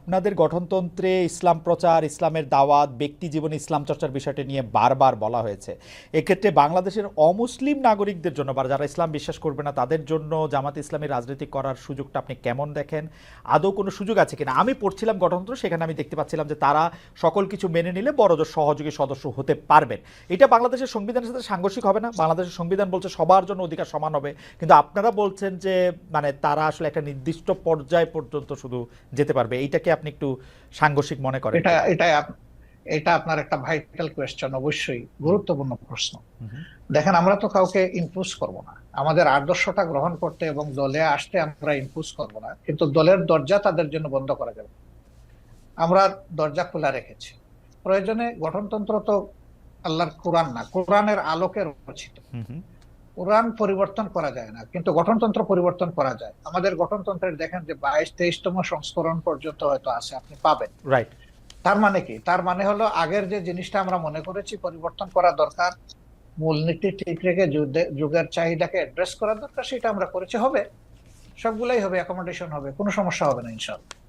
আপনাদের গঠনতন্ত্রে ইসলাম প্রচার, ইসলামের দাওয়াত, ব্যক্তি জীবনে ইসলাম চর্চার বিষয়টি নিয়ে বারবার বলা হয়েছে। এক্ষেত্রে বাংলাদেশের অমুসলিম নাগরিকদের জন্য বা যারা ইসলাম বিশ্বাস করবে না তাদের জন্য জামাত ইসলামী রাজনীতি করার সুযোগটা আপনি কেমন দেখেন? আদৌ কোনো সুযোগ আছে কিনা? আমি পড়ছিলাম গঠনতন্ত্র, সেখানে আমি দেখতে পাচ্ছিলাম যে তারা সকল কিছু মেনে নিলে বড়জোর সহযোগী সদস্য হতে পারবেন। এটা বাংলাদেশের সংবিধানের সাথে সাংঘর্ষিক হবে না? বাংলাদেশের সংবিধান বলছে সবার জন্য অধিকার সমান হবে, কিন্তু আপনারা বলছেন যে মানে তারা আসলে একটা নির্দিষ্ট পর্যায় পর্যন্ত শুধু যেতে পারবে। এইটাকে আপনি একটু সাংঘর্ষিক মনে করেন এটা কিনা? এটা এটা আপনার একটা ভাইটাল কোয়েশ্চেন, অবশ্যই হুম, গুরুত্বপূর্ণ প্রশ্ন। হুম, হুম, দেখেন, আমরা তো কাউকে ইম্পোজ করব না। আমাদের আদর্শটা গ্রহণ করতে এবং দলে আসতে আমরা ইম্পোজ করব না, কিন্তু দলের দরজা তাদের জন্য বন্ধ করা যাবে না। আমরা দরজা খোলা রেখেছি। প্রয়োজনে গঠনতন্ত্র তো আল্লাহর কোরআন না, কোরআনের আলোকে রচিত। হুম, হুম, কোরআন পরিবর্তন করা যায় না, কিন্তু গঠনতন্ত্র পরিবর্তন করা যায়। আমাদের গঠনতন্ত্রের দেখেন যে 22-23তম সংস্করণ পর্যন্ত হয়তো আছে, আপনি পাবেন। রাইট। তার মানে কি? তার মানে হলো আগের যে জিনিসটা আমরা মনে করেছি পরিবর্তন করা দরকার, মূলনীতি ঠিক রেখে যুগের চাহিদাকে অ্যাড্রেস করা দরকার, সেটা আমরা করেছি। হবে, সবগুলাই হবে, অ্যাকোমোডেশন হবে, কোনো সমস্যা হবে না ইনশাআল্লাহ।